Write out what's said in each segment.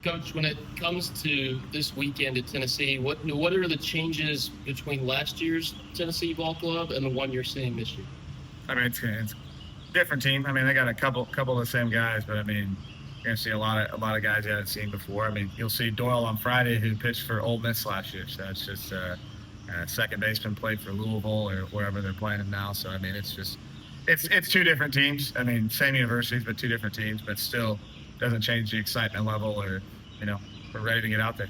Coach, when it comes to this weekend at Tennessee, what are the changes between last year's Tennessee ball club and the one you're seeing this year? I mean, it's a different team. I mean, they got a couple of the same guys, but I mean, you're gonna see a lot of guys you haven't seen before. I mean, you'll see Doyle on Friday, who pitched for Ole Miss last year. So it's just second baseman played for Louisville or wherever they're playing him now. So I mean, it's two different teams. I mean, same universities, but two different teams. But still, doesn't change the excitement level, or we're ready to get out there.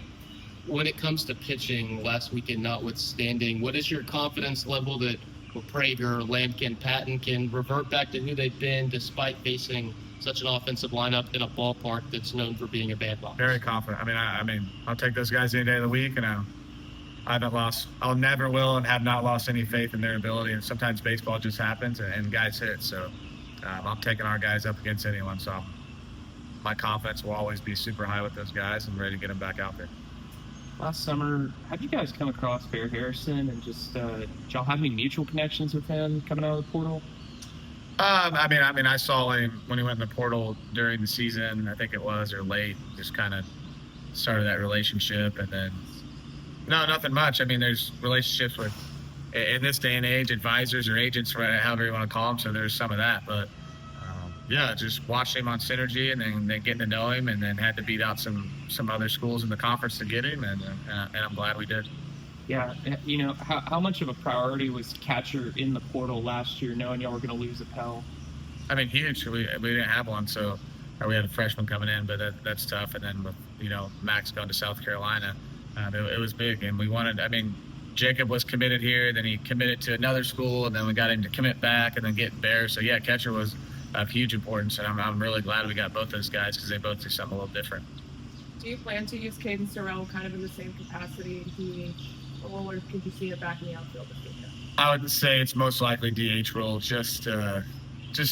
When it comes to pitching, last weekend notwithstanding, what is your confidence level that Prager, Lampkin, Patton can revert back to who they've been despite facing such an offensive lineup in a ballpark that's known for being a bad box? Very confident. I mean, I'll take those guys any day of the week, and I'll never will and have not lost any faith in their ability. And sometimes baseball just happens and guys hit. So I'm taking our guys up against anyone. So my confidence will always be super high with those guys and ready to get them back out there. Last summer, how did you guys come across Bear Harrison, and just did y'all have any mutual connections with him coming out of the portal? I saw him when he went in the portal during the season, I think it was, or late. Just kind of started that relationship, and then no, nothing much. I mean, there's relationships with, in this day and age, advisors or agents, right, however you want to call them. So there's some of that, but yeah, just watched him on Synergy, and then getting to know him, and then had to beat out some other schools in the conference to get him, and I'm glad we did. Yeah, how much of a priority was catcher in the portal last year, knowing y'all were going to lose a Pell? I mean, huge. We didn't have one, so we had a freshman coming in, but that's tough. And then with Max going to South Carolina, it was big, and we wanted. I mean, Jacob was committed here, then he committed to another school, and then we got him to commit back, and then get Bear. So yeah, catcher was of huge importance, and I'm really glad we got both those guys because they both do something a little different. Do you plan to use Caden Sorrell kind of in the same capacity in DH role, or could you see it back in the outfield this weekend? I would say it's most likely DH role, just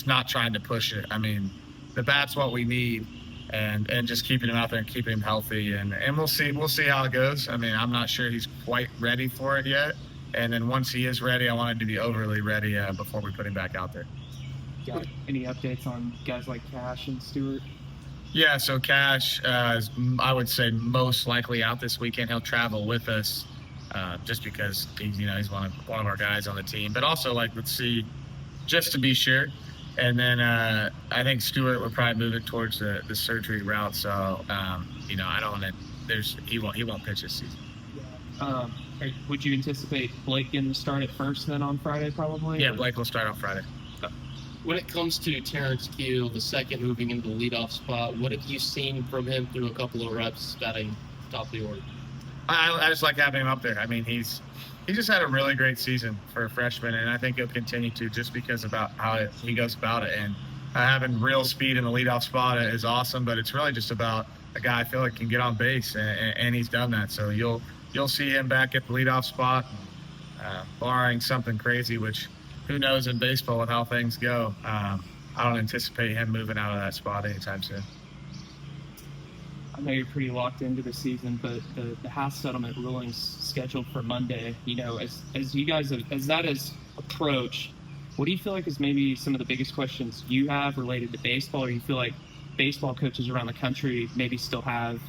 not trying to push it. I mean, the bat's what we need, and just keeping him out there and keeping him healthy, and we'll see how it goes. I mean, I'm not sure he's quite ready for it yet, and then once he is ready, I want him to be overly ready before we put him back out there. Got any updates on guys like Cash and Stewart? Yeah, so Cash is, I would say, most likely out this weekend. He'll travel with us just because he's one of our guys on the team. But also, let's see, just to be sure. And then I think Stewart would probably move it towards the surgery route. So I don't want to. He won't pitch this season. Would you anticipate Blake getting to start at first then on Friday, probably? Yeah, Blake will start on Friday. When it comes to Terrence Keel, the second moving into the leadoff spot, what have you seen from him through a couple of reps batting top of the order? I just like having him up there. I mean, he just had a really great season for a freshman, and I think he'll continue to, just because about how he goes about it. And having real speed in the leadoff spot is awesome, but it's really just about a guy I feel like can get on base, and he's done that. So you'll see him back at the leadoff spot, barring something crazy, which who knows in baseball with how things go. I don't anticipate him moving out of that spot anytime soon. I know you're pretty locked into the season, but the Haas settlement ruling's scheduled for Monday. As you guys as that is approached, what do you feel like is maybe some of the biggest questions you have related to baseball, or you feel like baseball coaches around the country maybe still have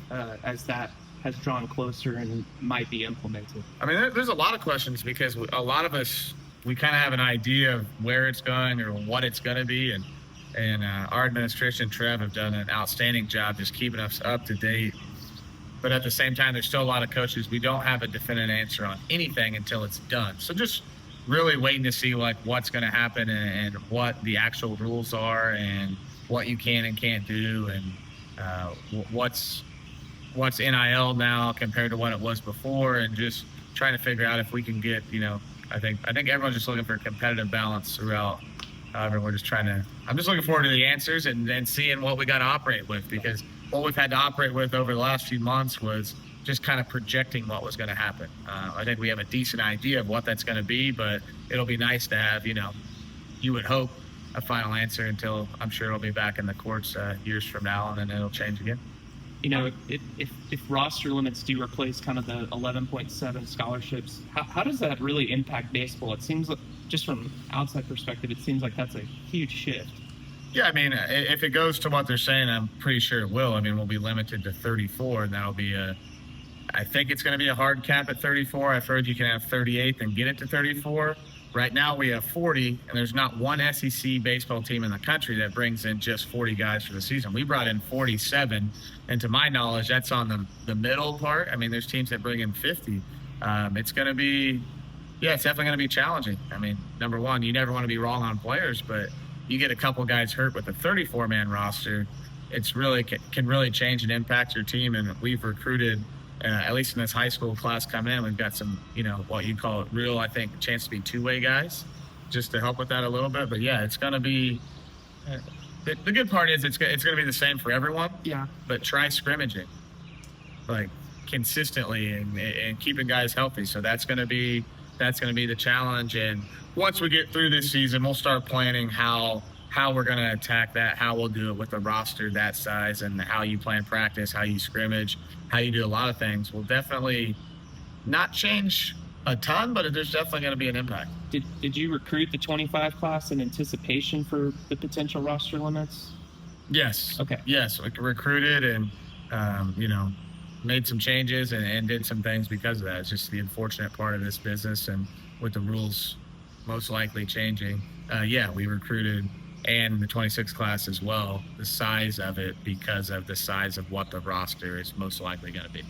as that has drawn closer and might be implemented? I mean, there's a lot of questions because a lot of us, we kind of have an idea of where it's going or what it's going to be, and our administration and Trev have done an outstanding job just keeping us up to date. But at the same time, there's still a lot of coaches. We don't have a definite answer on anything until it's done. So just really waiting to see what's going to happen and what the actual rules are and what you can and can't do, and what's NIL now compared to what it was before, and just trying to figure out if we can get, I think everyone's just looking for a competitive balance throughout. However, I'm just looking forward to the answers and then seeing what we got to operate with, because what we've had to operate with over the last few months was just kind of projecting what was going to happen. I think we have a decent idea of what that's going to be, but it'll be nice to have, you would hope, a final answer until I'm sure it'll be back in the courts years from now, and then it'll change again. If roster limits do replace kind of the 11.7 scholarships, how does that really impact baseball? It seems like, just from outside perspective, it seems like that's a huge shift. Yeah, I mean, if it goes to what they're saying, I'm pretty sure it will. I mean, we'll be limited to 34, and that'll be I think it's going to be a hard cap at 34. I've heard you can have 38 and get it to 34. Right now we have 40, and there's not one SEC baseball team in the country that brings in just 40 guys for the season. We brought in 47, and to my knowledge, that's on the middle part. I mean, there's teams that bring in 50. It's going to be, yeah, it's definitely going to be challenging. I mean, number one, you never want to be wrong on players, but you get a couple guys hurt with a 34-man roster, it's really can really change and impact your team. And we've recruited, at least in this high school class coming in, we've got some, what you call it real, I think, chance to be two-way guys, just to help with that a little bit. But yeah, it's going to be. The good part is it's going to be the same for everyone. Yeah. But try scrimmaging, like consistently and keeping guys healthy. So that's going to be the challenge. And once we get through this season, we'll start planning how we're going to attack that, how we'll do it with a roster that size, and how you plan practice, how you scrimmage, how you do a lot of things. Will definitely not change a ton, but there's definitely going to be an impact. Did you recruit the 25 class in anticipation for the potential roster limits? Yes. Okay. Yes, we recruited and made some changes and did some things because of that. It's just the unfortunate part of this business, and with the rules most likely changing. We recruited, and the 26 class as well, the size of it, because of the size of what the roster is most likely going to be.